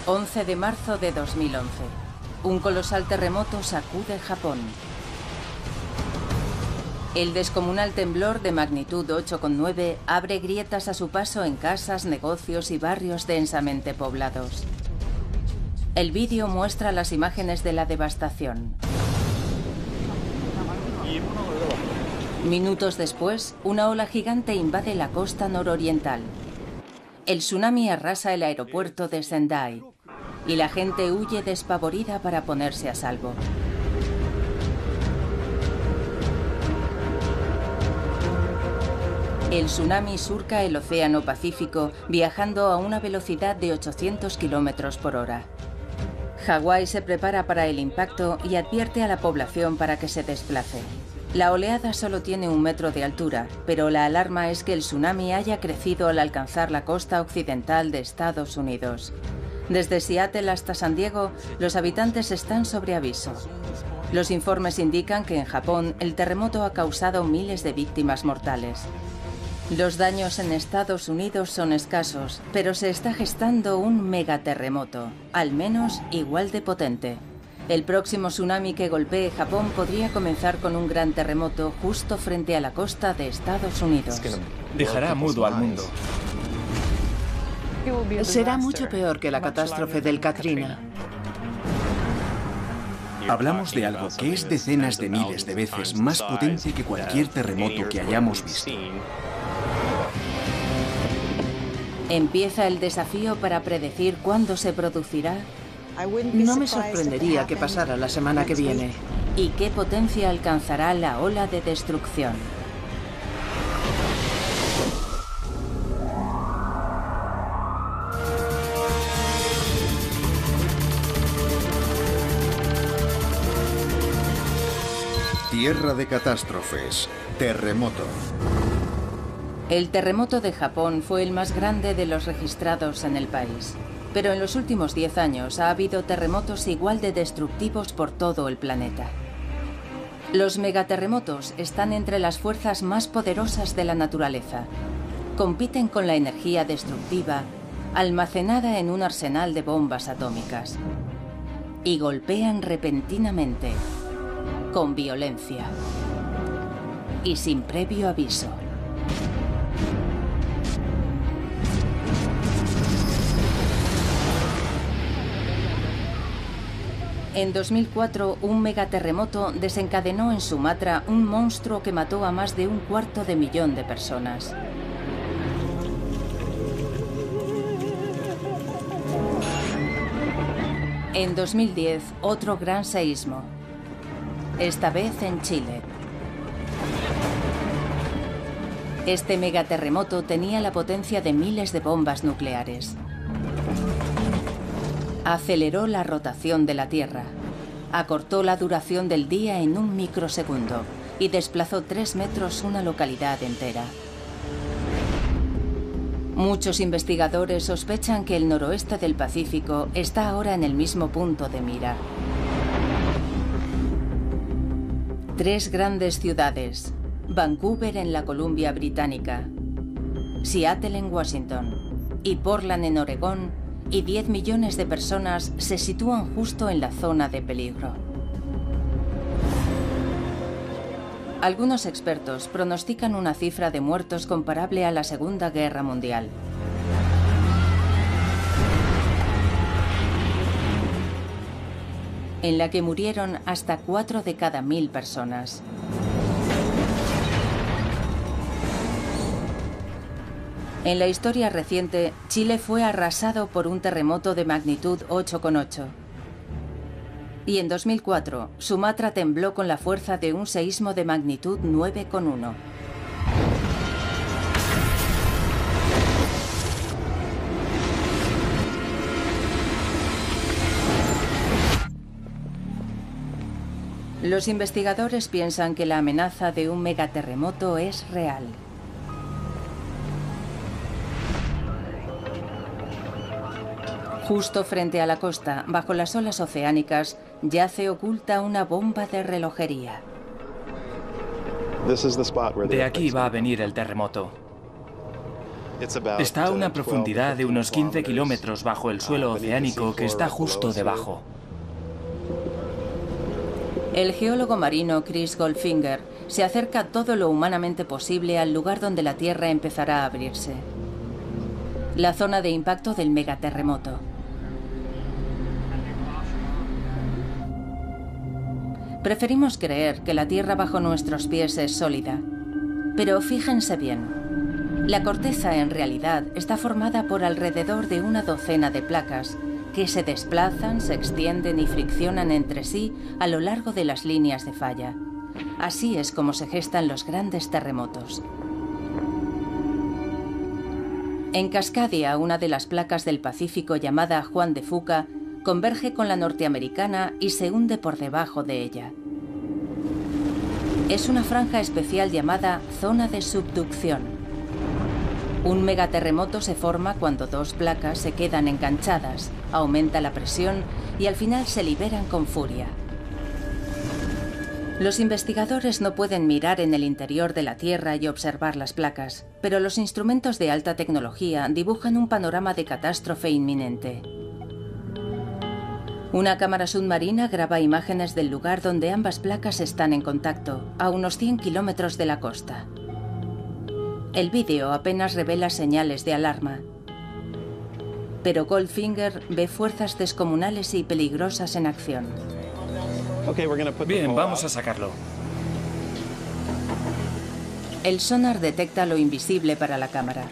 11 de marzo de 2011. Un colosal terremoto sacude Japón. El descomunal temblor de magnitud 8,9 abre grietas a su paso en casas, negocios y barrios densamente poblados. El vídeo muestra las imágenes de la devastación. Minutos después, una ola gigante invade la costa nororiental. El tsunami arrasa el aeropuerto de Sendai y la gente huye despavorida para ponerse a salvo. El tsunami surca el Océano Pacífico viajando a una velocidad de 800 km por hora. Hawái se prepara para el impacto y advierte a la población para que se desplace. La oleada solo tiene 1 metro de altura, pero la alarma es que el tsunami haya crecido al alcanzar la costa occidental de Estados Unidos. Desde Seattle hasta San Diego, los habitantes están sobre aviso. Los informes indican que en Japón el terremoto ha causado miles de víctimas mortales. Los daños en Estados Unidos son escasos, pero se está gestando un megaterremoto, al menos igual de potente. El próximo tsunami que golpee Japón podría comenzar con un gran terremoto justo frente a la costa de Estados Unidos. Dejará mudo al mundo. Será mucho peor que la catástrofe del Katrina. Hablamos de algo que es decenas de miles de veces más potente que cualquier terremoto que hayamos visto. ¿Empieza el desafío para predecir cuándo se producirá? No me sorprendería que pasara la semana que viene. ¿Y qué potencia alcanzará la ola de destrucción? Tierra de catástrofes. Terremoto. El terremoto de Japón fue el más grande de los registrados en el país. Pero en los últimos 10 años ha habido terremotos igual de destructivos por todo el planeta. Los megaterremotos están entre las fuerzas más poderosas de la naturaleza. Compiten con la energía destructiva almacenada en un arsenal de bombas atómicas. Y golpean repentinamente, con violencia y sin previo aviso. En 2004, un megaterremoto desencadenó en Sumatra un monstruo que mató a más de 250.000 de personas. En 2010, otro gran seísmo, esta vez en Chile. Este megaterremoto tenía la potencia de miles de bombas nucleares. Aceleró la rotación de la Tierra, acortó la duración del día en 1 microsegundo y desplazó 3 metros una localidad entera. Muchos investigadores sospechan que el noroeste del Pacífico está ahora en el mismo punto de mira. 3 grandes ciudades, Vancouver en la Columbia Británica, Seattle en Washington y Portland en Oregón, y 10 millones de personas se sitúan justo en la zona de peligro. Algunos expertos pronostican una cifra de muertos comparable a la Segunda Guerra Mundial. En la que murieron hasta 4 de cada 1000 personas. En la historia reciente, Chile fue arrasado por un terremoto de magnitud 8,8. Y en 2004, Sumatra tembló con la fuerza de un seísmo de magnitud 9,1. Los investigadores piensan que la amenaza de un megaterremoto es real. Justo frente a la costa, bajo las olas oceánicas, yace oculta una bomba de relojería. De aquí va a venir el terremoto. Está a una profundidad de unos 15 kilómetros bajo el suelo oceánico que está justo debajo. El geólogo marino Chris Goldfinger se acerca todo lo humanamente posible al lugar donde la Tierra empezará a abrirse. La zona de impacto del megaterremoto. Preferimos creer que la Tierra bajo nuestros pies es sólida, pero fíjense bien. La corteza en realidad está formada por alrededor de una docena de placas que se desplazan, se extienden y friccionan entre sí a lo largo de las líneas de falla. Así es como se gestan los grandes terremotos. En Cascadia, una de las placas del Pacífico llamada Juan de Fuca converge con la norteamericana y se hunde por debajo de ella. Es una franja especial llamada zona de subducción. Un megaterremoto se forma cuando dos placas se quedan enganchadas, aumenta la presión y al final se liberan con furia. Los investigadores no pueden mirar en el interior de la Tierra y observar las placas, pero los instrumentos de alta tecnología dibujan un panorama de catástrofe inminente. Una cámara submarina graba imágenes del lugar donde ambas placas están en contacto, a unos 100 kilómetros de la costa. El vídeo apenas revela señales de alarma, pero Goldfinger ve fuerzas descomunales y peligrosas en acción. Bien, vamos a sacarlo. El sonar detecta lo invisible para la cámara.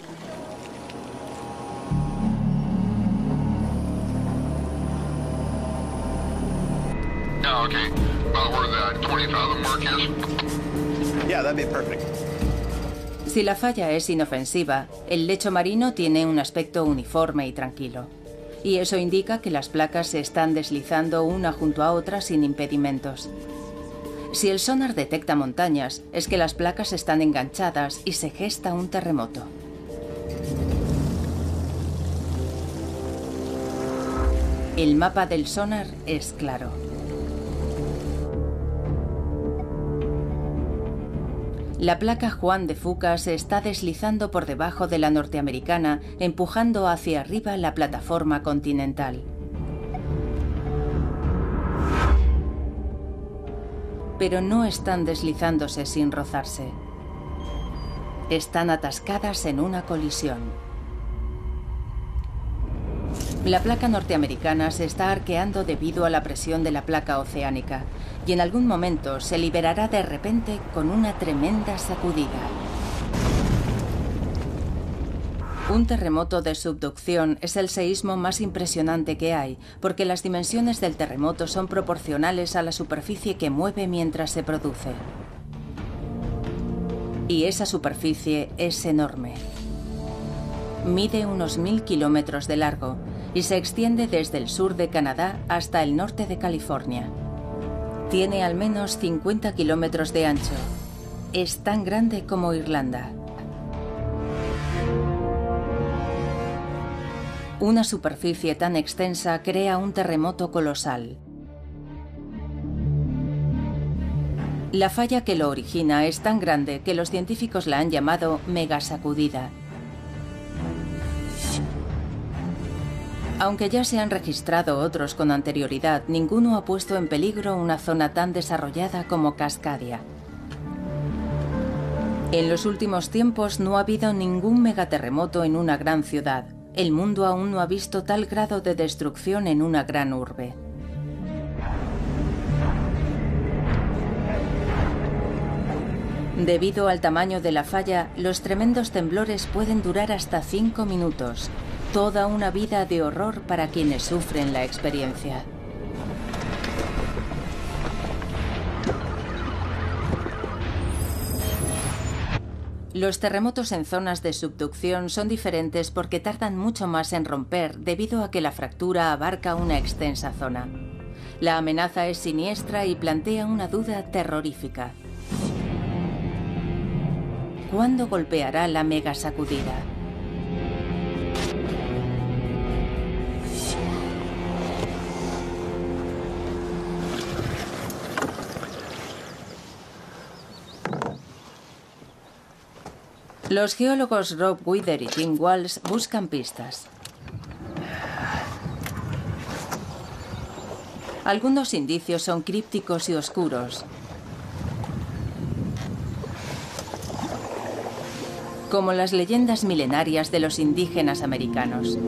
Si la falla es inofensiva, el lecho marino tiene un aspecto uniforme y tranquilo. Y eso indica que las placas se están deslizando una junto a otra sin impedimentos. Si el sonar detecta montañas, es que las placas están enganchadas y se gesta un terremoto. El mapa del sonar es claro. La placa Juan de Fuca se está deslizando por debajo de la norteamericana, empujando hacia arriba la plataforma continental. Pero no están deslizándose sin rozarse. Están atascadas en una colisión. La placa norteamericana se está arqueando debido a la presión de la placa oceánica y en algún momento se liberará de repente con una tremenda sacudida. Un terremoto de subducción es el seísmo más impresionante que hay, porque las dimensiones del terremoto son proporcionales a la superficie que mueve mientras se produce. Y esa superficie es enorme. Mide unos 1000 kilómetros de largo y se extiende desde el sur de Canadá hasta el norte de California. Tiene al menos 50 kilómetros de ancho. Es tan grande como Irlanda. Una superficie tan extensa crea un terremoto colosal. La falla que lo origina es tan grande que los científicos la han llamado megasacudida. Aunque ya se han registrado otros con anterioridad, ninguno ha puesto en peligro una zona tan desarrollada como Cascadia. En los últimos tiempos no ha habido ningún megaterremoto en una gran ciudad. El mundo aún no ha visto tal grado de destrucción en una gran urbe. Debido al tamaño de la falla, los tremendos temblores pueden durar hasta 5 minutos. Toda una vida de horror para quienes sufren la experiencia. Los terremotos en zonas de subducción son diferentes porque tardan mucho más en romper debido a que la fractura abarca una extensa zona. La amenaza es siniestra y plantea una duda terrorífica. ¿Cuándo golpeará la megasacudida? Los geólogos Rob Wither y Tim Walsh buscan pistas. Algunos indicios son crípticos y oscuros, como las leyendas milenarias de los indígenas americanos.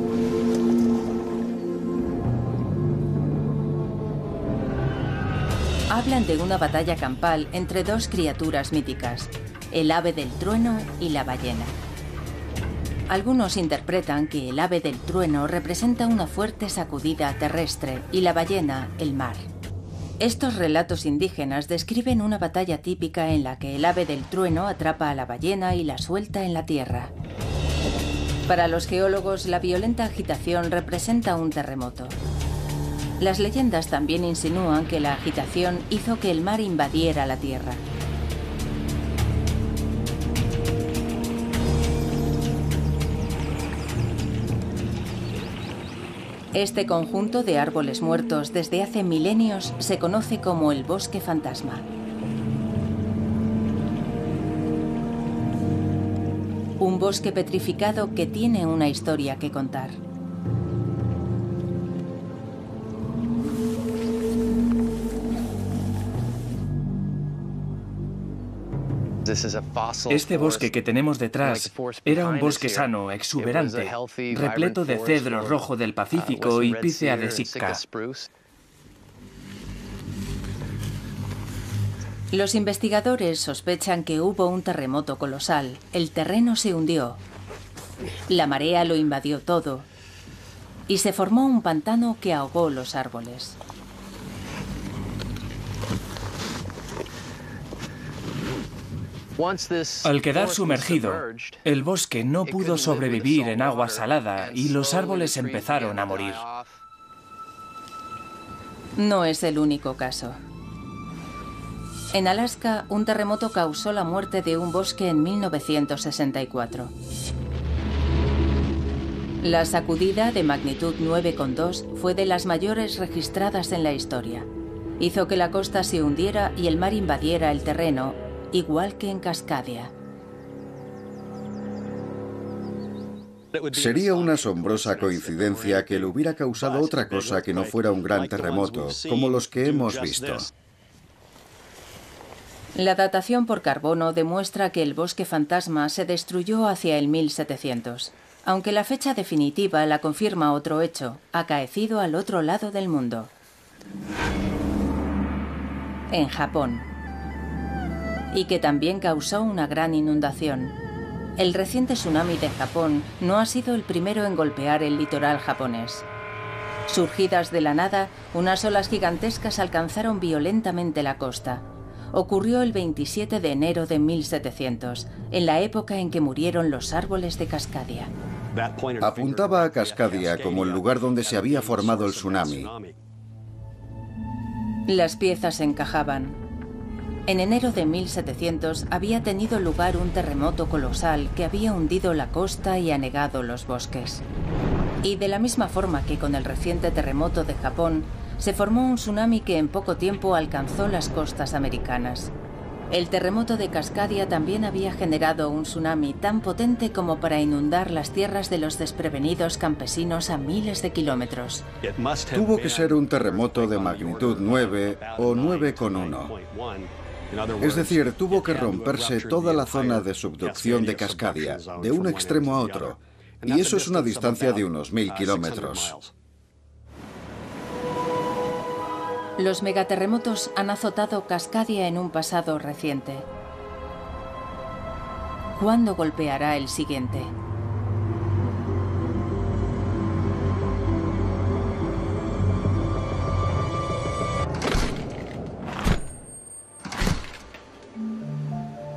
Hablan de una batalla campal entre dos criaturas míticas, el ave del trueno y la ballena. Algunos interpretan que el ave del trueno representa una fuerte sacudida terrestre y la ballena, el mar. Estos relatos indígenas describen una batalla típica en la que el ave del trueno atrapa a la ballena y la suelta en la tierra. Para los geólogos, la violenta agitación representa un terremoto. Las leyendas también insinúan que la agitación hizo que el mar invadiera la tierra. Este conjunto de árboles muertos desde hace milenios se conoce como el bosque fantasma. Un bosque petrificado que tiene una historia que contar. Este bosque que tenemos detrás era un bosque sano, exuberante, repleto de cedro rojo del Pacífico y pícea de Sitka. Los investigadores sospechan que hubo un terremoto colosal, el terreno se hundió, la marea lo invadió todo y se formó un pantano que ahogó los árboles. Al quedar sumergido, el bosque no pudo sobrevivir en agua salada y los árboles empezaron a morir. No es el único caso. En Alaska, un terremoto causó la muerte de un bosque en 1964. La sacudida de magnitud 9,2 fue de las mayores registradas en la historia. Hizo que la costa se hundiera y el mar invadiera el terreno, igual que en Cascadia. Sería una asombrosa coincidencia que le hubiera causado otra cosa que no fuera un gran terremoto, como los que hemos visto. La datación por carbono demuestra que el bosque fantasma se destruyó hacia el 1700, aunque la fecha definitiva la confirma otro hecho, acaecido al otro lado del mundo. En Japón. Y que también causó una gran inundación. El reciente tsunami de Japón no ha sido el primero en golpear el litoral japonés. Surgidas de la nada, unas olas gigantescas alcanzaron violentamente la costa. Ocurrió el 27 de enero de 1700, en la época en que murieron los árboles de Cascadia. Apuntaba a Cascadia como el lugar donde se había formado el tsunami. Las piezas encajaban. En enero de 1700 había tenido lugar un terremoto colosal que había hundido la costa y anegado los bosques. Y de la misma forma que con el reciente terremoto de Japón, se formó un tsunami que en poco tiempo alcanzó las costas americanas. El terremoto de Cascadia también había generado un tsunami tan potente como para inundar las tierras de los desprevenidos campesinos a miles de kilómetros. Tuvo que ser un terremoto de magnitud 9 o 9,1. Es decir, tuvo que romperse toda la zona de subducción de Cascadia, de un extremo a otro, y eso es una distancia de unos 1000 kilómetros. Los megaterremotos han azotado Cascadia en un pasado reciente. ¿Cuándo golpeará el siguiente?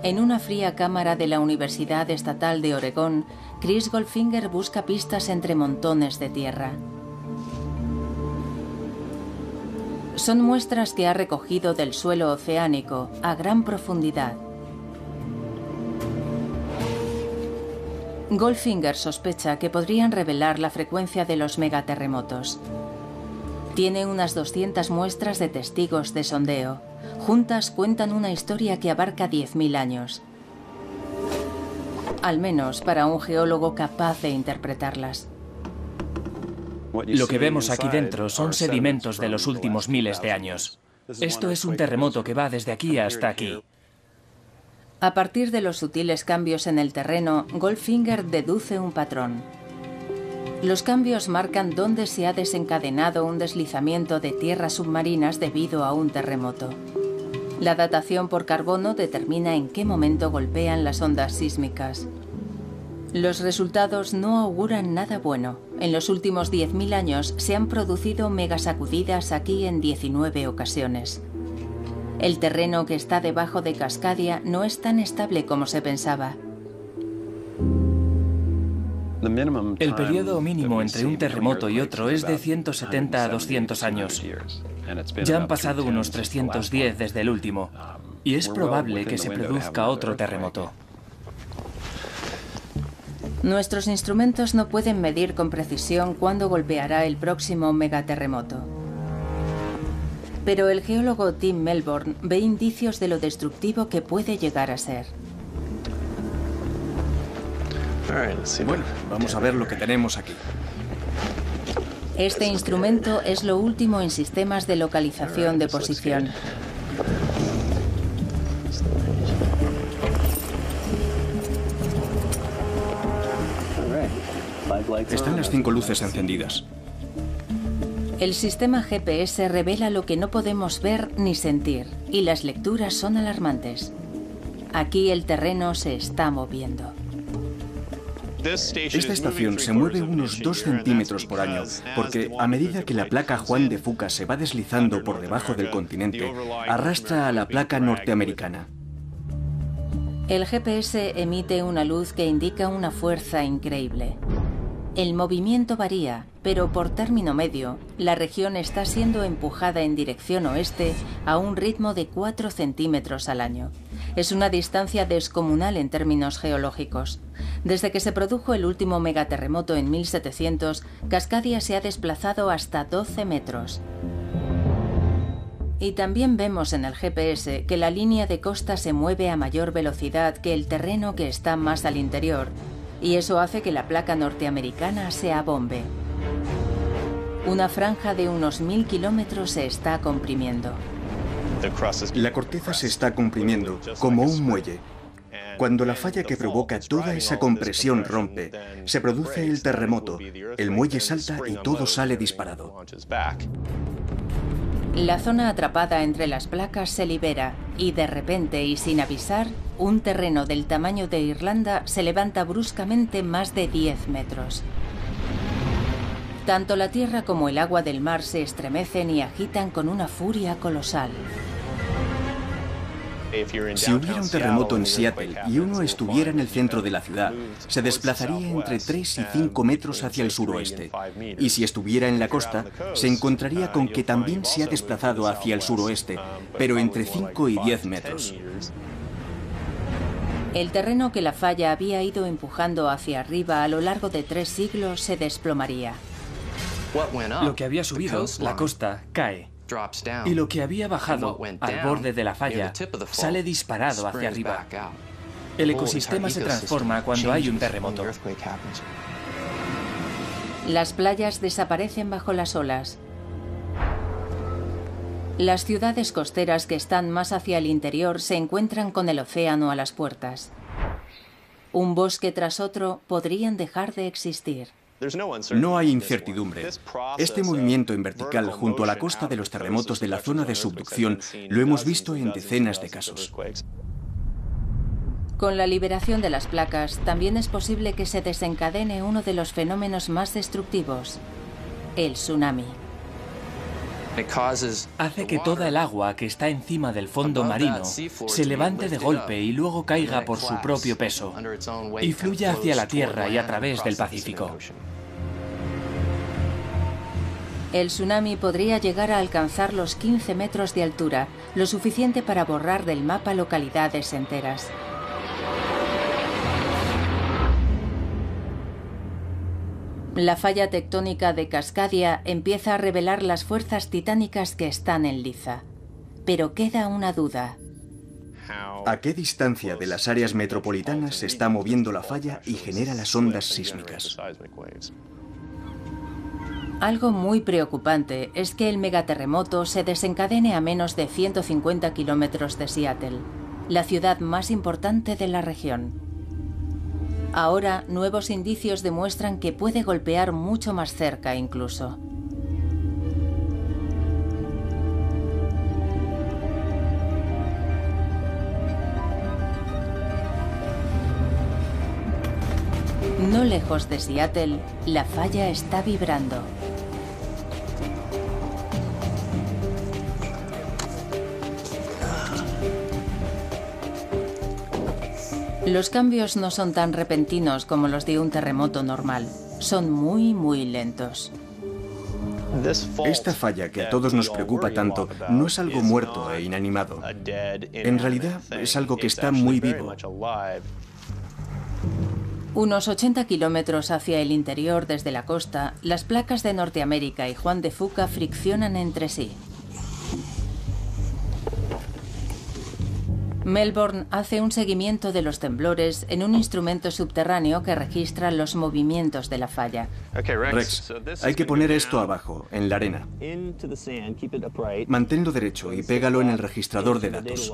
En una fría cámara de la Universidad Estatal de Oregón, Chris Goldfinger busca pistas entre montones de tierra. Son muestras que ha recogido del suelo oceánico a gran profundidad. Goldfinger sospecha que podrían revelar la frecuencia de los megaterremotos. Tiene unas 200 muestras de testigos de sondeo. Juntas cuentan una historia que abarca 10.000 años. al menos para un geólogo capaz de interpretarlas. Lo que vemos aquí dentro son sedimentos de los últimos miles de años. Esto es un terremoto que va desde aquí hasta aquí. A partir de los sutiles cambios en el terreno, Goldfinger deduce un patrón. Los cambios marcan dónde se ha desencadenado un deslizamiento de tierras submarinas debido a un terremoto. La datación por carbono determina en qué momento golpean las ondas sísmicas. Los resultados no auguran nada bueno. En los últimos 10.000 años se han producido megasacudidas aquí en 19 ocasiones. El terreno que está debajo de Cascadia no es tan estable como se pensaba. El periodo mínimo entre un terremoto y otro es de 170 a 200 años. Ya han pasado unos 310 desde el último, y es probable que se produzca otro terremoto. Nuestros instrumentos no pueden medir con precisión cuándo golpeará el próximo megaterremoto. Pero el geólogo Tim Melbourne ve indicios de lo destructivo que puede llegar a ser. Bueno, vamos a ver lo que tenemos aquí. Este instrumento es lo último en sistemas de localización de posición. Están las 5 luces encendidas. El sistema GPS revela lo que no podemos ver ni sentir, y las lecturas son alarmantes. Aquí el terreno se está moviendo. Esta estación se mueve unos 2 centímetros por año, porque a medida que la placa Juan de Fuca se va deslizando por debajo del continente, arrastra a la placa norteamericana. El GPS emite una luz que indica una fuerza increíble. El movimiento varía, pero por término medio, la región está siendo empujada en dirección oeste a un ritmo de 4 centímetros al año. Es una distancia descomunal en términos geológicos. Desde que se produjo el último megaterremoto en 1700, Cascadia se ha desplazado hasta 12 metros. Y también vemos en el GPS que la línea de costa se mueve a mayor velocidad que el terreno que está más al interior, y eso hace que la placa norteamericana se abombe. Una franja de unos 1000 kilómetros se está comprimiendo. La corteza se está comprimiendo, como un muelle. Cuando la falla que provoca toda esa compresión rompe, se produce el terremoto, el muelle salta y todo sale disparado. La zona atrapada entre las placas se libera y de repente y sin avisar, un terreno del tamaño de Irlanda se levanta bruscamente más de 10 metros. Tanto la tierra como el agua del mar se estremecen y agitan con una furia colosal. Si hubiera un terremoto en Seattle y uno estuviera en el centro de la ciudad, se desplazaría entre 3 y 5 metros hacia el suroeste. Y si estuviera en la costa, se encontraría con que también se ha desplazado hacia el suroeste, pero entre 5 y 10 metros. El terreno que la falla había ido empujando hacia arriba a lo largo de 3 siglos se desplomaría. Lo que había subido, la costa, cae. Y lo que había bajado, al borde de la falla, sale disparado hacia arriba. El ecosistema se transforma cuando hay un terremoto. Las playas desaparecen bajo las olas. Las ciudades costeras que están más hacia el interior se encuentran con el océano a las puertas. Un bosque tras otro podrían dejar de existir. No hay incertidumbre. Este movimiento en vertical junto a la costa de los terremotos de la zona de subducción lo hemos visto en decenas de casos. Con la liberación de las placas, también es posible que se desencadene uno de los fenómenos más destructivos, el tsunami. Hace que toda el agua que está encima del fondo marino se levante de golpe y luego caiga por su propio peso y fluya hacia la tierra y a través del Pacífico. El tsunami podría llegar a alcanzar los 15 metros de altura, lo suficiente para borrar del mapa localidades enteras. La falla tectónica de Cascadia empieza a revelar las fuerzas titánicas que están en liza. Pero queda una duda. ¿A qué distancia de las áreas metropolitanas se está moviendo la falla y genera las ondas sísmicas? Algo muy preocupante es que el megaterremoto se desencadene a menos de 150 kilómetros de Seattle, la ciudad más importante de la región. Ahora, nuevos indicios demuestran que puede golpear mucho más cerca incluso. No lejos de Seattle, la falla está vibrando. Los cambios no son tan repentinos como los de un terremoto normal. Son muy lentos. Esta falla que a todos nos preocupa tanto no es algo muerto e inanimado. En realidad es algo que está muy vivo. Unos 80 kilómetros hacia el interior desde la costa, las placas de Norteamérica y Juan de Fuca friccionan entre sí. Melbourne hace un seguimiento de los temblores en un instrumento subterráneo que registra los movimientos de la falla. Rex, hay que poner esto abajo, en la arena. Manténlo derecho y pégalo en el registrador de datos.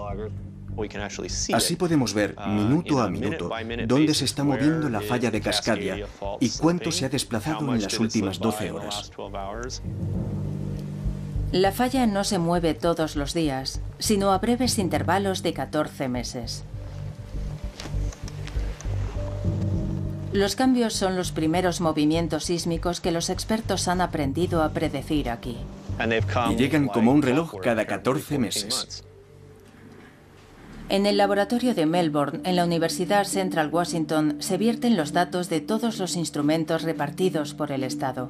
Así podemos ver, minuto a minuto, dónde se está moviendo la falla de Cascadia y cuánto se ha desplazado en las últimas 12 horas. La falla no se mueve todos los días, sino a breves intervalos de 14 meses. Los cambios son los primeros movimientos sísmicos que los expertos han aprendido a predecir aquí. Y llegan como un reloj cada 14 meses. En el laboratorio de Melbourne, en la Universidad Central Washington, se vierten los datos de todos los instrumentos repartidos por el estado.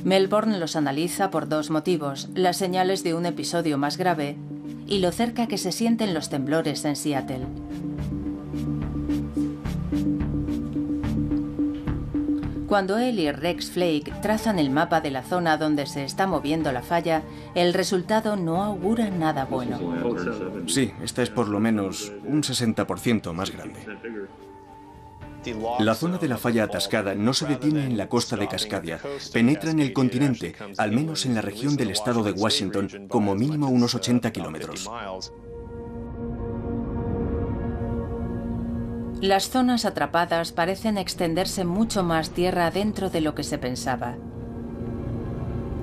Melbourne los analiza por dos motivos: las señales de un episodio más grave y lo cerca que se sienten los temblores en Seattle. Cuando él y Rex Flake trazan el mapa de la zona donde se está moviendo la falla, el resultado no augura nada bueno. Sí, esta es por lo menos un 60% más grande. La zona de la falla atascada no se detiene en la costa de Cascadia, penetra en el continente, al menos en la región del estado de Washington, como mínimo unos 80 kilómetros. Las zonas atrapadas parecen extenderse mucho más tierra adentro de lo que se pensaba.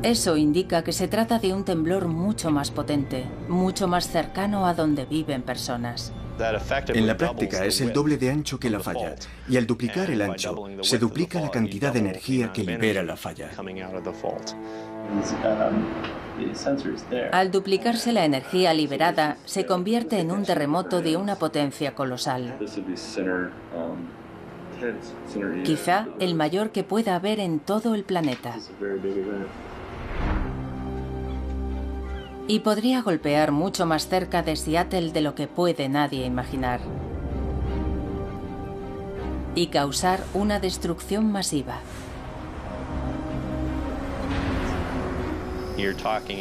Eso indica que se trata de un temblor mucho más potente, mucho más cercano a donde viven personas. En la práctica es el doble de ancho que la falla, y al duplicar el ancho, se duplica la cantidad de energía que libera la falla. Al duplicarse la energía liberada, se convierte en un terremoto de una potencia colosal. Quizá el mayor que pueda haber en todo el planeta. Y podría golpear mucho más cerca de Seattle de lo que puede nadie imaginar. Y causar una destrucción masiva.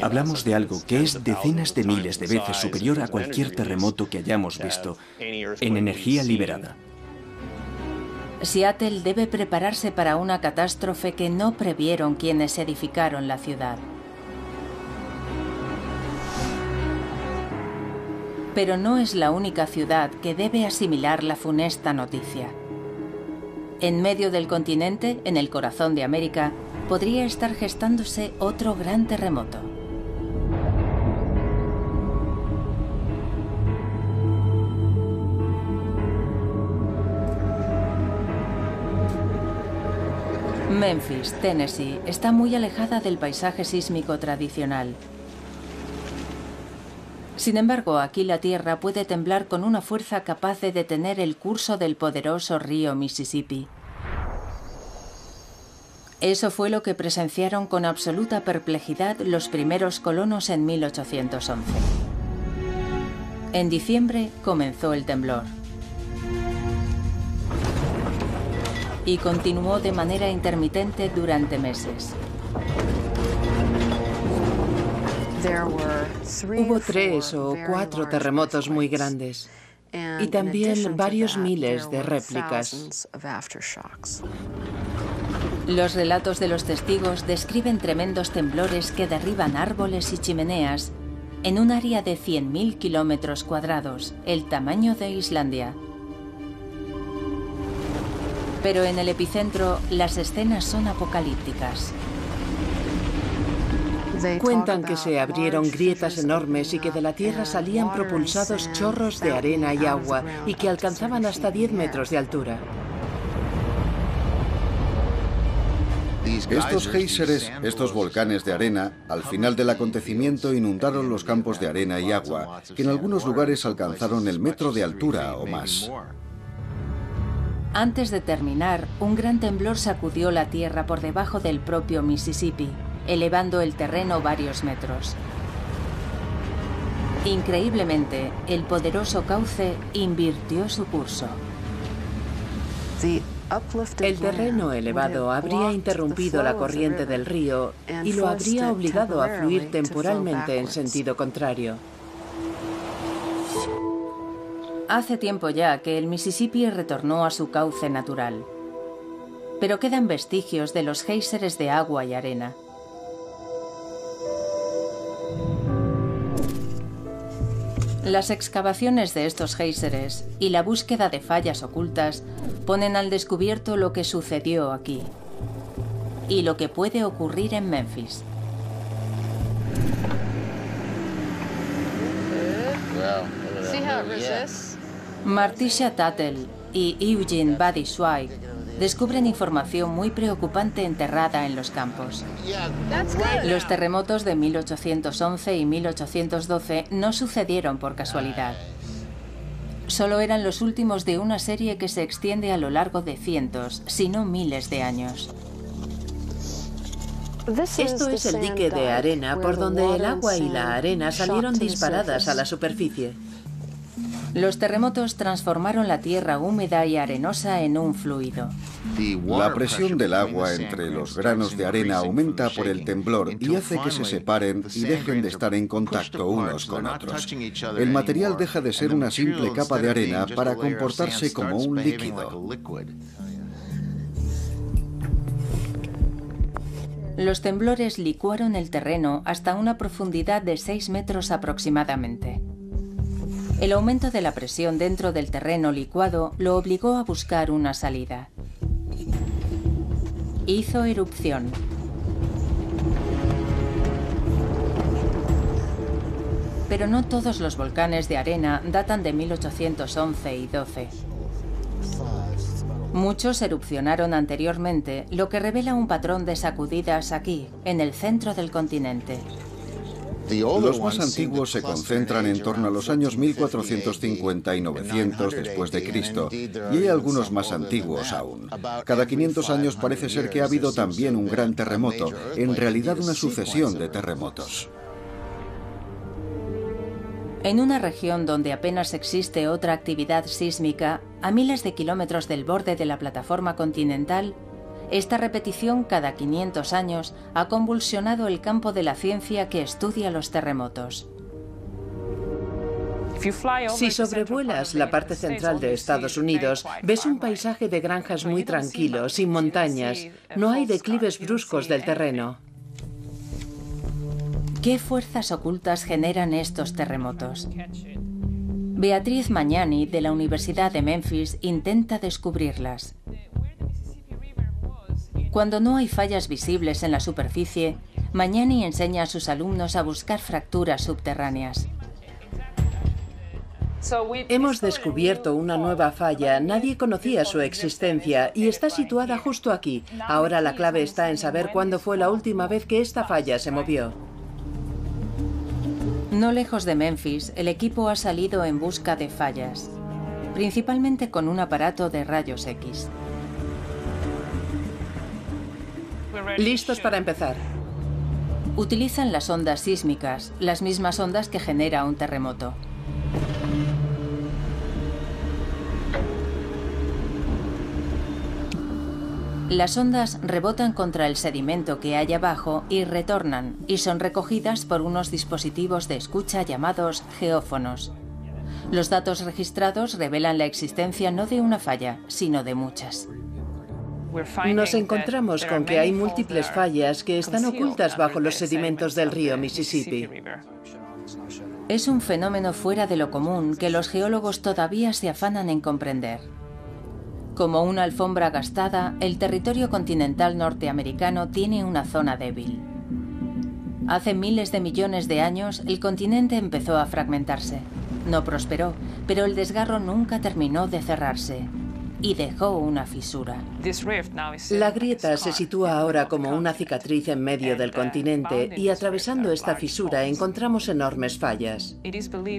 Hablamos de algo que es decenas de miles de veces superior a cualquier terremoto que hayamos visto en energía liberada. Seattle debe prepararse para una catástrofe que no previeron quienes edificaron la ciudad. Pero no es la única ciudad que debe asimilar la funesta noticia. En medio del continente, en el corazón de América, podría estar gestándose otro gran terremoto. Memphis, Tennessee, está muy alejada del paisaje sísmico tradicional. Sin embargo, aquí la tierra puede temblar con una fuerza capaz de detener el curso del poderoso río Mississippi. Eso fue lo que presenciaron con absoluta perplejidad los primeros colonos en 1811. En diciembre comenzó el temblor. Y continuó de manera intermitente durante meses. Hubo 3 o 4 terremotos muy grandes y también varios miles de réplicas. Los relatos de los testigos describen tremendos temblores que derriban árboles y chimeneas en un área de 100.000 kilómetros cuadrados, el tamaño de Islandia. Pero en el epicentro, las escenas son apocalípticas. Cuentan que se abrieron grietas enormes y que de la tierra salían propulsados chorros de arena y agua y que alcanzaban hasta 10 metros de altura. Estos géiseres, estos volcanes de arena, al final del acontecimiento inundaron los campos de arena y agua, que en algunos lugares alcanzaron el metro de altura o más. Antes de terminar, un gran temblor sacudió la tierra por debajo del propio Mississippi, elevando el terreno varios metros. Increíblemente, el poderoso cauce invirtió su curso. El terreno elevado habría interrumpido la corriente del río y lo habría obligado a fluir temporalmente en sentido contrario. Hace tiempo ya que el Mississippi retornó a su cauce natural, pero quedan vestigios de los géiseres de agua y arena. Las excavaciones de estos géiseres y la búsqueda de fallas ocultas ponen al descubierto lo que sucedió aquí y lo que puede ocurrir en Memphis. Martisha Tuttle y Eugene Buddy Zweig descubren información muy preocupante enterrada en los campos. Los terremotos de 1811 y 1812 no sucedieron por casualidad. Solo eran los últimos de una serie que se extiende a lo largo de cientos, si no miles de años. Esto es el dique de arena por donde el agua y la arena salieron disparadas a la superficie. Los terremotos transformaron la tierra húmeda y arenosa en un fluido. La presión del agua entre los granos de arena aumenta por el temblor y hace que se separen y dejen de estar en contacto unos con otros. El material deja de ser una simple capa de arena para comportarse como un líquido. Los temblores licuaron el terreno hasta una profundidad de 6 metros aproximadamente. El aumento de la presión dentro del terreno licuado lo obligó a buscar una salida. Hizo erupción. Pero no todos los volcanes de arena datan de 1811 y 12. Muchos erupcionaron anteriormente, lo que revela un patrón de sacudidas aquí, en el centro del continente. Los más antiguos se concentran en torno a los años 1450 y 900 después de Cristo, y hay algunos más antiguos aún. Cada 500 años parece ser que ha habido también un gran terremoto, en realidad una sucesión de terremotos. En una región donde apenas existe otra actividad sísmica, a miles de kilómetros del borde de la plataforma continental, esta repetición cada 500 años ha convulsionado el campo de la ciencia que estudia los terremotos. Si sobrevuelas la parte central de Estados Unidos, ves un paisaje de granjas muy tranquilo, sin montañas. No hay declives bruscos del terreno. ¿Qué fuerzas ocultas generan estos terremotos? Beatriz Magnani, de la Universidad de Memphis, intenta descubrirlas. Cuando no hay fallas visibles en la superficie, Magnani enseña a sus alumnos a buscar fracturas subterráneas. Hemos descubierto una nueva falla, nadie conocía su existencia y está situada justo aquí. Ahora la clave está en saber cuándo fue la última vez que esta falla se movió. No lejos de Memphis, el equipo ha salido en busca de fallas, principalmente con un aparato de rayos X. Listos para empezar. Utilizan las ondas sísmicas, las mismas ondas que genera un terremoto. Las ondas rebotan contra el sedimento que hay abajo y retornan, y son recogidas por unos dispositivos de escucha llamados geófonos. Los datos registrados revelan la existencia no de una falla, sino de muchas. Nos encontramos con que hay múltiples fallas que están ocultas bajo los sedimentos del río Mississippi. Es un fenómeno fuera de lo común que los geólogos todavía se afanan en comprender. Como una alfombra gastada, el territorio continental norteamericano tiene una zona débil. Hace miles de millones de años, el continente empezó a fragmentarse. No prosperó, pero el desgarro nunca terminó de cerrarse y dejó una fisura. La grieta se sitúa ahora como una cicatriz en medio del continente y atravesando esta fisura encontramos enormes fallas.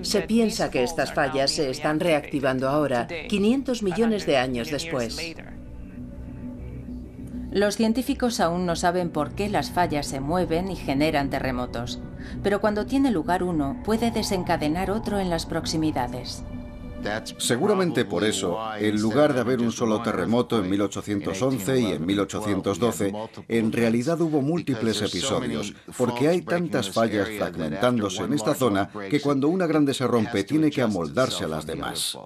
Se piensa que estas fallas se están reactivando ahora, 500 millones de años después. Los científicos aún no saben por qué las fallas se mueven y generan terremotos, pero cuando tiene lugar uno, puede desencadenar otro en las proximidades. Seguramente por eso, en lugar de haber un solo terremoto en 1811 y en 1812, en realidad hubo múltiples episodios, porque hay tantas fallas fragmentándose en esta zona que cuando una grande se rompe tiene que amoldarse a las demás.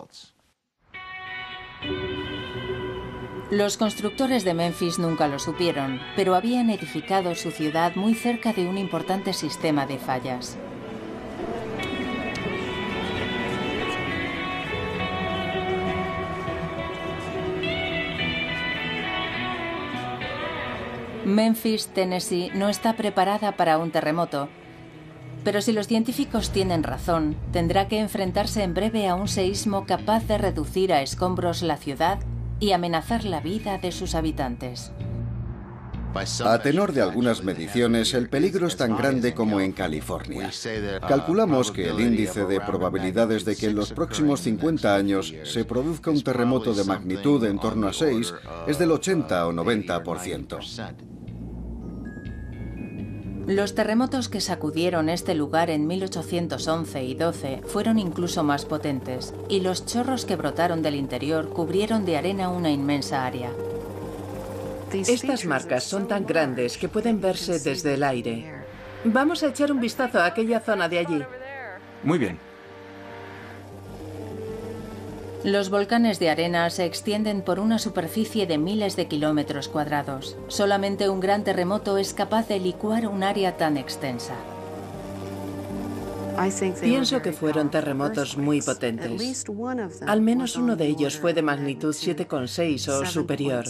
Los constructores de Memphis nunca lo supieron, pero habían edificado su ciudad muy cerca de un importante sistema de fallas. Memphis, Tennessee, no está preparada para un terremoto, pero si los científicos tienen razón, tendrá que enfrentarse en breve a un seísmo capaz de reducir a escombros la ciudad y amenazar la vida de sus habitantes. A tenor de algunas mediciones, el peligro es tan grande como en California. Calculamos que el índice de probabilidades de que en los próximos 50 años se produzca un terremoto de magnitud en torno a 6 es del 80 o 90%. Los terremotos que sacudieron este lugar en 1811 y 12 fueron incluso más potentes, y los chorros que brotaron del interior cubrieron de arena una inmensa área. Estas marcas son tan grandes que pueden verse desde el aire. Vamos a echar un vistazo a aquella zona de allí. Muy bien. Los volcanes de arena se extienden por una superficie de miles de kilómetros cuadrados. Solamente un gran terremoto es capaz de licuar un área tan extensa. Pienso que fueron terremotos muy potentes. Al menos uno de ellos fue de magnitud 7,6 o superior.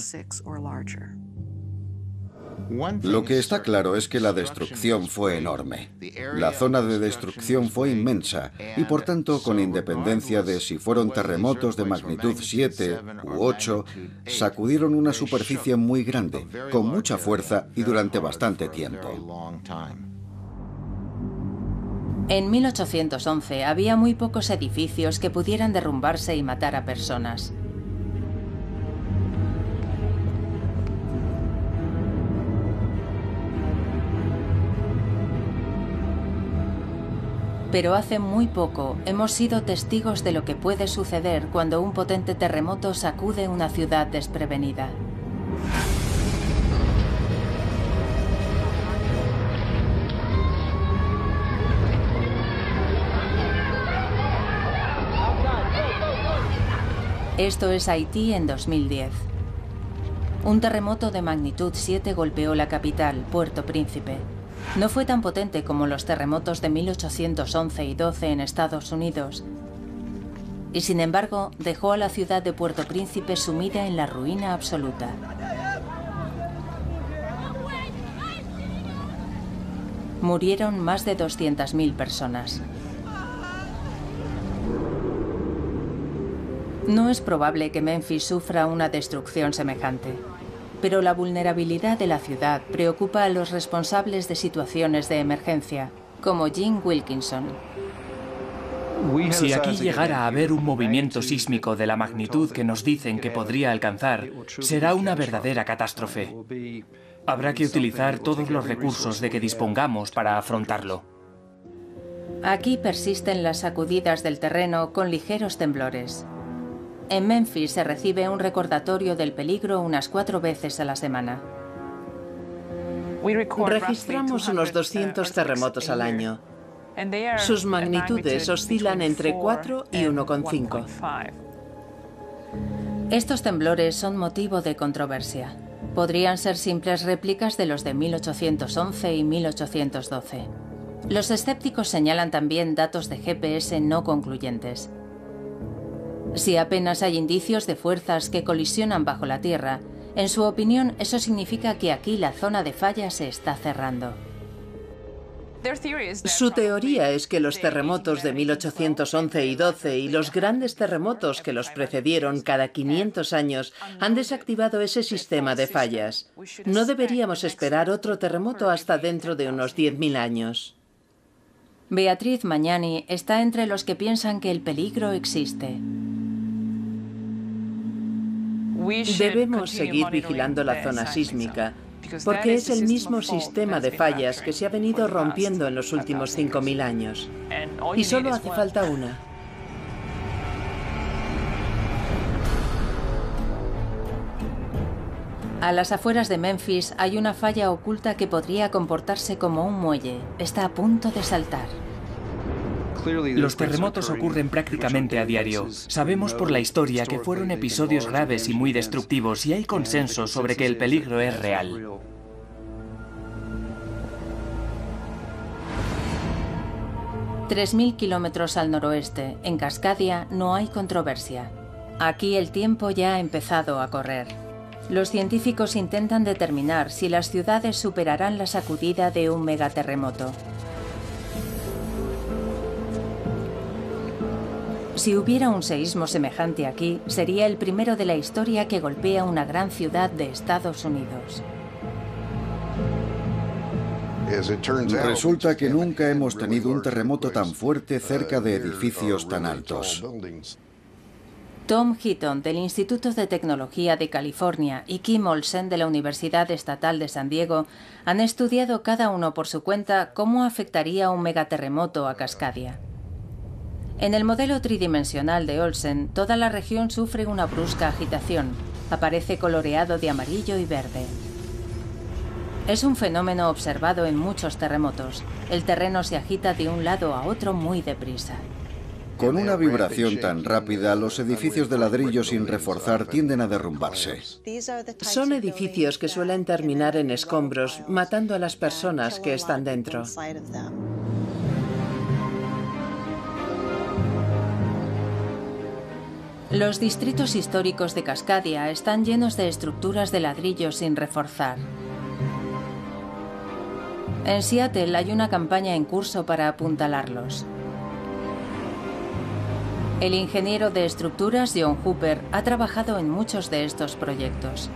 Lo que está claro es que la destrucción fue enorme. La zona de destrucción fue inmensa y, por tanto, con independencia de si fueron terremotos de magnitud 7 u 8, sacudieron una superficie muy grande, con mucha fuerza y durante bastante tiempo. En 1811 había muy pocos edificios que pudieran derrumbarse y matar a personas. Pero hace muy poco hemos sido testigos de lo que puede suceder cuando un potente terremoto sacude una ciudad desprevenida. Esto es Haití en 2010. Un terremoto de magnitud 7 golpeó la capital, Puerto Príncipe. No fue tan potente como los terremotos de 1811 y 12 en Estados Unidos, y sin embargo dejó a la ciudad de Puerto Príncipe sumida en la ruina absoluta. Murieron más de 200.000 personas. No es probable que Memphis sufra una destrucción semejante, pero la vulnerabilidad de la ciudad preocupa a los responsables de situaciones de emergencia, como Jim Wilkinson. Si aquí llegara a haber un movimiento sísmico de la magnitud que nos dicen que podría alcanzar, será una verdadera catástrofe. Habrá que utilizar todos los recursos de que dispongamos para afrontarlo. Aquí persisten las sacudidas del terreno con ligeros temblores. En Memphis se recibe un recordatorio del peligro unas 4 veces a la semana. Registramos unos 200 terremotos al año. Sus magnitudes oscilan entre 4 y 1,5. Estos temblores son motivo de controversia. Podrían ser simples réplicas de los de 1811 y 1812. Los escépticos señalan también datos de GPS no concluyentes. Si apenas hay indicios de fuerzas que colisionan bajo la Tierra, en su opinión eso significa que aquí la zona de falla se está cerrando. Su teoría es que los terremotos de 1811 y 12 y los grandes terremotos que los precedieron cada 500 años han desactivado ese sistema de fallas. No deberíamos esperar otro terremoto hasta dentro de unos 10.000 años. Beatriz Magnani está entre los que piensan que el peligro existe. Debemos seguir vigilando la zona sísmica, porque es el mismo sistema de fallas que se ha venido rompiendo en los últimos 5.000 años. Y solo hace falta una. A las afueras de Memphis hay una falla oculta que podría comportarse como un muelle. Está a punto de saltar. Los terremotos ocurren prácticamente a diario. Sabemos por la historia que fueron episodios graves y muy destructivos y hay consenso sobre que el peligro es real. $3.000 kilómetros al noroeste, en Cascadia, no hay controversia. Aquí el tiempo ya ha empezado a correr. Los científicos intentan determinar si las ciudades superarán la sacudida de un megaterremoto. Si hubiera un seísmo semejante aquí, sería el primero de la historia que golpea una gran ciudad de Estados Unidos. Resulta que nunca hemos tenido un terremoto tan fuerte cerca de edificios tan altos. Tom Heaton, del Instituto de Tecnología de California, y Kim Olsen, de la Universidad Estatal de San Diego, han estudiado cada uno por su cuenta cómo afectaría un megaterremoto a Cascadia. En el modelo tridimensional de Olsen, toda la región sufre una brusca agitación. Aparece coloreado de amarillo y verde. Es un fenómeno observado en muchos terremotos. El terreno se agita de un lado a otro muy deprisa. Con una vibración tan rápida, los edificios de ladrillo sin reforzar tienden a derrumbarse. Son edificios que suelen terminar en escombros, matando a las personas que están dentro. Los distritos históricos de Cascadia están llenos de estructuras de ladrillo sin reforzar. En Seattle hay una campaña en curso para apuntalarlos. El ingeniero de estructuras John Hooper ha trabajado en muchos de estos proyectos.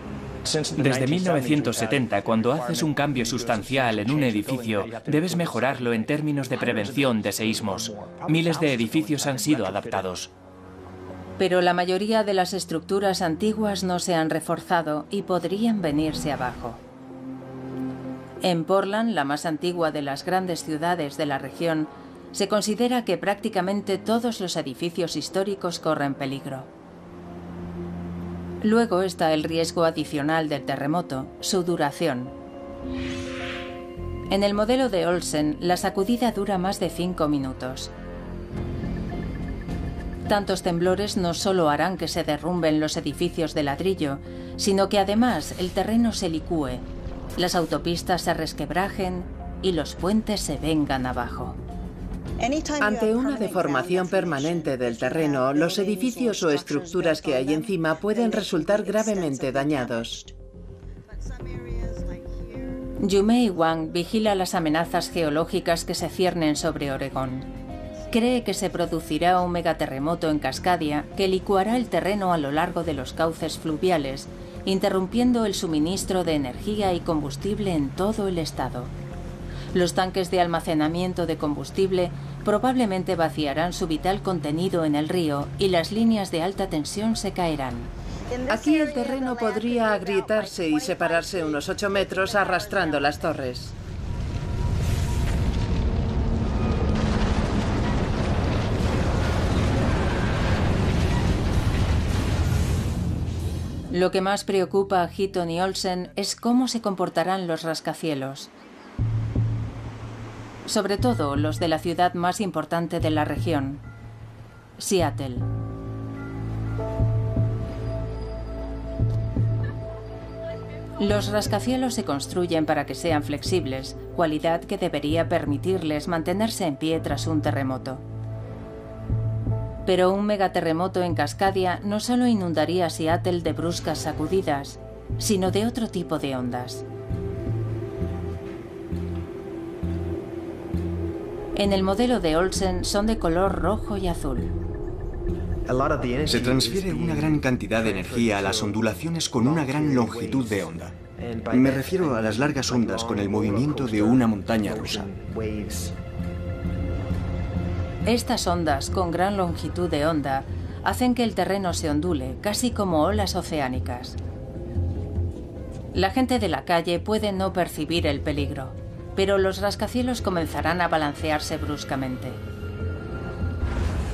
Desde 1970, cuando haces un cambio sustancial en un edificio, debes mejorarlo en términos de prevención de seísmos. Miles de edificios han sido adaptados. Pero la mayoría de las estructuras antiguas no se han reforzado y podrían venirse abajo. En Portland, la más antigua de las grandes ciudades de la región, se considera que prácticamente todos los edificios históricos corren peligro. Luego está el riesgo adicional del terremoto, su duración. En el modelo de Olsen, la sacudida dura más de 5 minutos. Tantos temblores no solo harán que se derrumben los edificios de ladrillo, sino que además el terreno se licúe, las autopistas se resquebrajen y los puentes se vengan abajo. Ante una deformación permanente del terreno, los edificios o estructuras que hay encima pueden resultar gravemente dañados. Yumei Wang vigila las amenazas geológicas que se ciernen sobre Oregón. Cree que se producirá un megaterremoto en Cascadia que licuará el terreno a lo largo de los cauces fluviales, interrumpiendo el suministro de energía y combustible en todo el estado. Los tanques de almacenamiento de combustible probablemente vaciarán su vital contenido en el río y las líneas de alta tensión se caerán. Aquí el terreno podría agrietarse y separarse unos 8 metros arrastrando las torres. Lo que más preocupa a Heaton y Olsen es cómo se comportarán los rascacielos. Sobre todo los de la ciudad más importante de la región, Seattle. Los rascacielos se construyen para que sean flexibles, cualidad que debería permitirles mantenerse en pie tras un terremoto. Pero un megaterremoto en Cascadia no solo inundaría Seattle de bruscas sacudidas, sino de otro tipo de ondas. En el modelo de Olsen son de color rojo y azul. Se transfiere una gran cantidad de energía a las ondulaciones con una gran longitud de onda. Me refiero a las largas ondas con el movimiento de una montaña rusa. Estas ondas con gran longitud de onda hacen que el terreno se ondule, casi como olas oceánicas. La gente de la calle puede no percibir el peligro, pero los rascacielos comenzarán a balancearse bruscamente.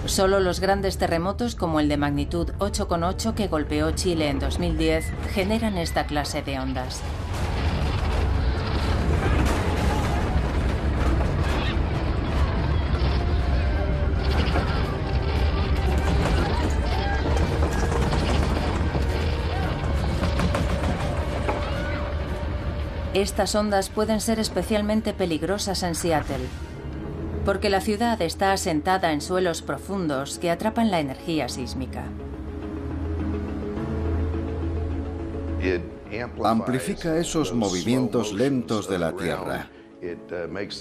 Solo los grandes terremotos como el de magnitud 8,8 que golpeó Chile en 2010 generan esta clase de ondas. Estas ondas pueden ser especialmente peligrosas en Seattle, porque la ciudad está asentada en suelos profundos que atrapan la energía sísmica. Amplifica esos movimientos lentos de la Tierra.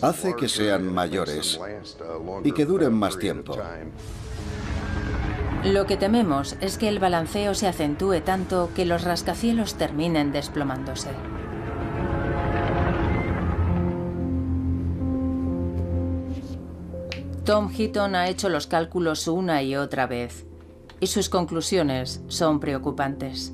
Hace que sean mayores y que duren más tiempo. Lo que tememos es que el balanceo se acentúe tanto que los rascacielos terminen desplomándose. Tom Heaton ha hecho los cálculos una y otra vez, y sus conclusiones son preocupantes.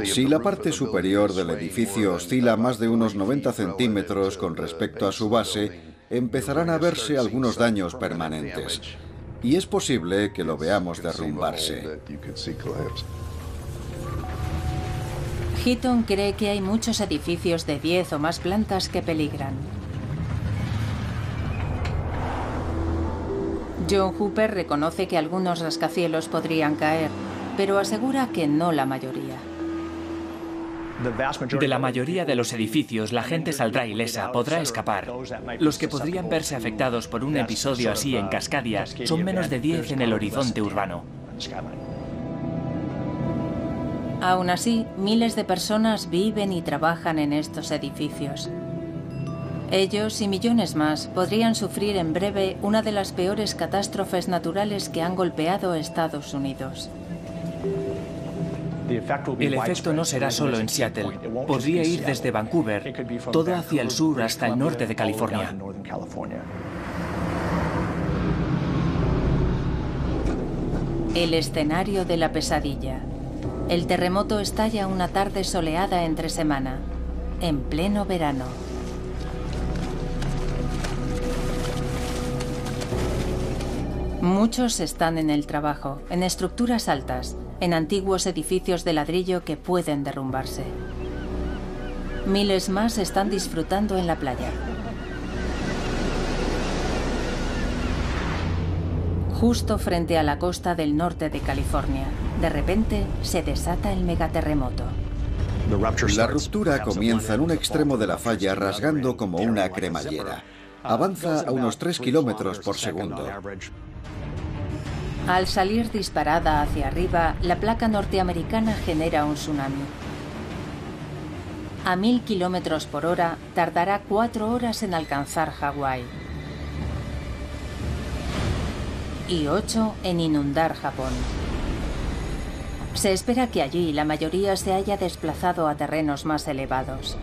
Si la parte superior del edificio oscila más de unos 90 centímetros con respecto a su base, empezarán a verse algunos daños permanentes. Y es posible que lo veamos derrumbarse. Heaton cree que hay muchos edificios de 10 o más plantas que peligran. John Hooper reconoce que algunos rascacielos podrían caer, pero asegura que no la mayoría. De la mayoría de los edificios, la gente saldrá ilesa, podrá escapar. Los que podrían verse afectados por un episodio así en Cascadia son menos de 10 en el horizonte urbano. Aún así, miles de personas viven y trabajan en estos edificios. Ellos y millones más podrían sufrir en breve una de las peores catástrofes naturales que han golpeado a Estados Unidos. El efecto no será solo en Seattle. Podría ir desde Vancouver, todo hacia el sur hasta el norte de California. El escenario de la pesadilla. El terremoto estalla una tarde soleada entre semana, en pleno verano. Muchos están en el trabajo, en estructuras altas, en antiguos edificios de ladrillo que pueden derrumbarse. Miles más están disfrutando en la playa. Justo frente a la costa del norte de California, de repente se desata el megaterremoto. La ruptura comienza en un extremo de la falla rasgando como una cremallera. Avanza a unos 3 kilómetros por segundo. Al salir disparada hacia arriba, la placa norteamericana genera un tsunami. A 1000 kilómetros por hora, tardará 4 horas en alcanzar Hawái. Y 8 en inundar Japón. Se espera que allí la mayoría se haya desplazado a terrenos más elevados.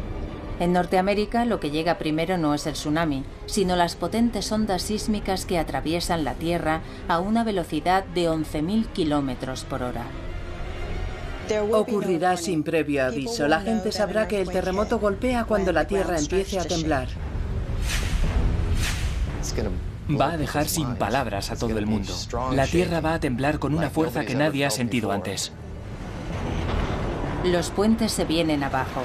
En Norteamérica, lo que llega primero no es el tsunami, sino las potentes ondas sísmicas que atraviesan la Tierra a una velocidad de 11.000 kilómetros por hora. Ocurrirá sin previo aviso. La gente sabrá que el terremoto golpea cuando la Tierra empiece a temblar. Va a dejar sin palabras a todo el mundo. La Tierra va a temblar con una fuerza que nadie ha sentido antes. Los puentes se vienen abajo.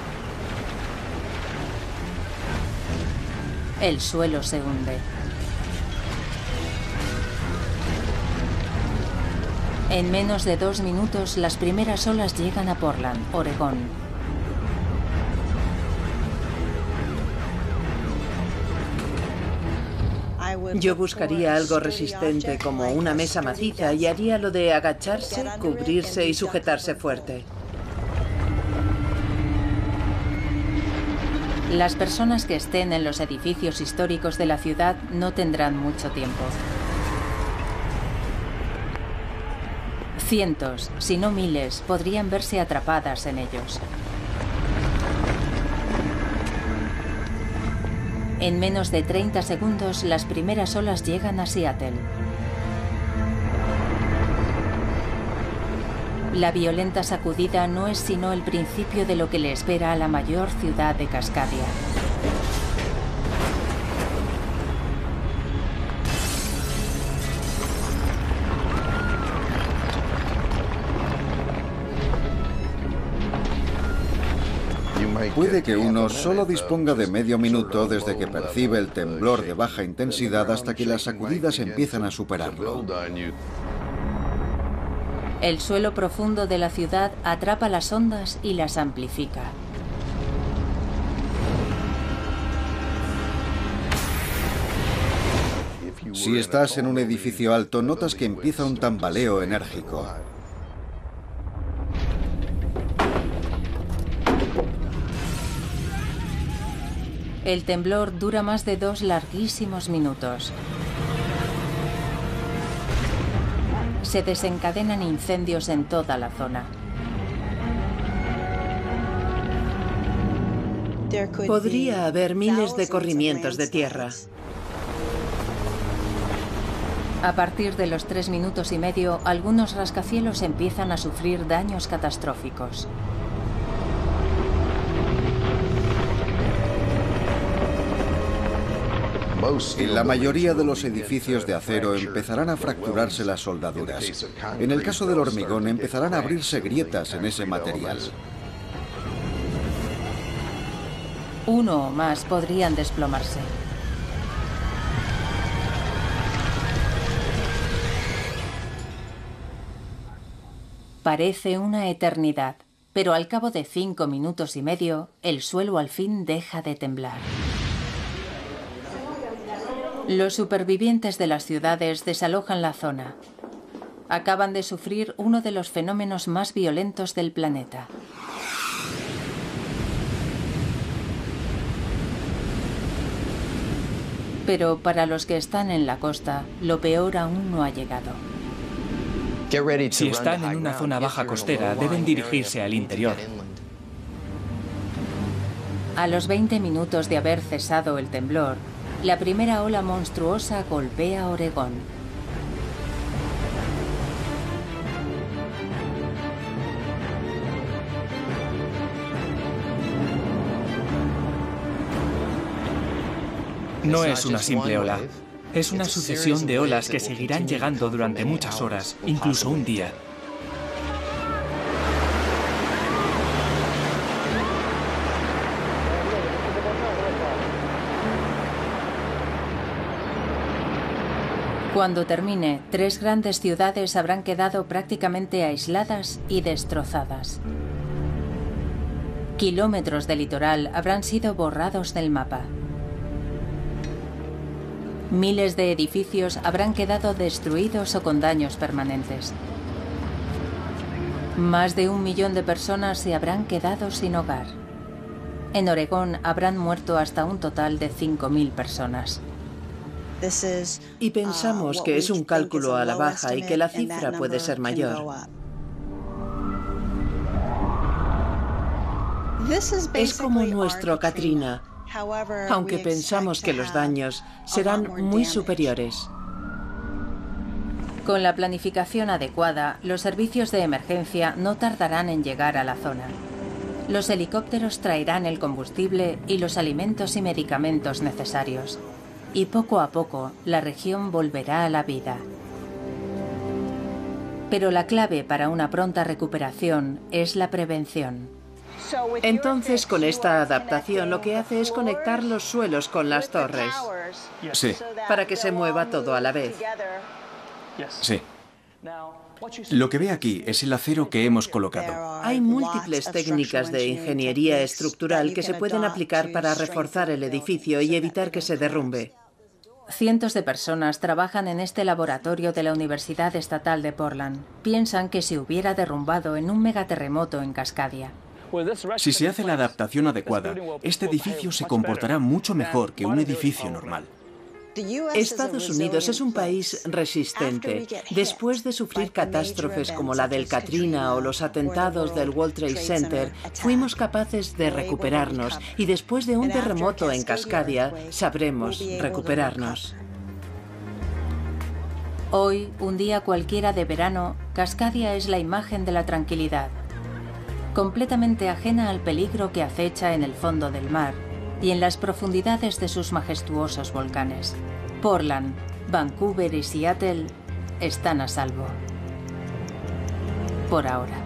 El suelo se hunde. En menos de 2 minutos, las primeras olas llegan a Portland, Oregón. Yo buscaría algo resistente como una mesa maciza y haría lo de agacharse, cubrirse y sujetarse fuerte. Las personas que estén en los edificios históricos de la ciudad no tendrán mucho tiempo. Cientos, si no miles, podrían verse atrapadas en ellos. En menos de 30 segundos, las primeras olas llegan a Seattle. La violenta sacudida no es sino el principio de lo que le espera a la mayor ciudad de Cascadia. Puede que uno solo disponga de medio minuto desde que percibe el temblor de baja intensidad hasta que las sacudidas empiezan a superarlo. El suelo profundo de la ciudad atrapa las ondas y las amplifica. Si estás en un edificio alto, notas que empieza un tambaleo enérgico. El temblor dura más de 2 larguísimos minutos. Se desencadenan incendios en toda la zona. Podría haber miles de corrimientos de tierra. A partir de los 3 minutos y medio, algunos rascacielos empiezan a sufrir daños catastróficos. En la mayoría de los edificios de acero empezarán a fracturarse las soldaduras. En el caso del hormigón empezarán a abrirse grietas en ese material. Uno o más podrían desplomarse. Parece una eternidad, pero al cabo de 5 minutos y medio, el suelo al fin deja de temblar. Los supervivientes de las ciudades desalojan la zona. Acaban de sufrir uno de los fenómenos más violentos del planeta. Pero para los que están en la costa, lo peor aún no ha llegado. Si están en una zona baja costera, deben dirigirse al interior. A los 20 minutos de haber cesado el temblor, la primera ola monstruosa golpea Oregón. No es una simple ola. Es una sucesión de olas que seguirán llegando durante muchas horas, incluso un día. Cuando termine, 3 grandes ciudades habrán quedado prácticamente aisladas y destrozadas. Kilómetros de litoral habrán sido borrados del mapa. Miles de edificios habrán quedado destruidos o con daños permanentes. Más de 1 millón de personas se habrán quedado sin hogar. En Oregón habrán muerto hasta un total de 5.000 personas. Y pensamos que es un cálculo a la baja y que la cifra puede ser mayor. Es como nuestro Katrina, aunque pensamos que los daños serán muy superiores. Con la planificación adecuada, los servicios de emergencia no tardarán en llegar a la zona. Los helicópteros traerán el combustible y los alimentos y medicamentos necesarios. Y poco a poco, la región volverá a la vida. Pero la clave para una pronta recuperación es la prevención. Entonces, con esta adaptación, lo que hace es conectar los suelos con las torres. Sí. Para que se mueva todo a la vez. Sí. Lo que ve aquí es el acero que hemos colocado. Hay múltiples técnicas de ingeniería estructural que se pueden aplicar para reforzar el edificio y evitar que se derrumbe. Cientos de personas trabajan en este laboratorio de la Universidad Estatal de Portland. Piensan que se hubiera derrumbado en un megaterremoto en Cascadia. Si se hace la adaptación adecuada, este edificio se comportará mucho mejor que un edificio normal. Estados Unidos es un país resistente. Después de sufrir catástrofes como la del Katrina o los atentados del World Trade Center, fuimos capaces de recuperarnos y después de un terremoto en Cascadia, sabremos recuperarnos. Hoy, un día cualquiera de verano, Cascadia es la imagen de la tranquilidad, completamente ajena al peligro que acecha en el fondo del mar y en las profundidades de sus majestuosos volcanes. Portland, Vancouver y Seattle están a salvo. Por ahora.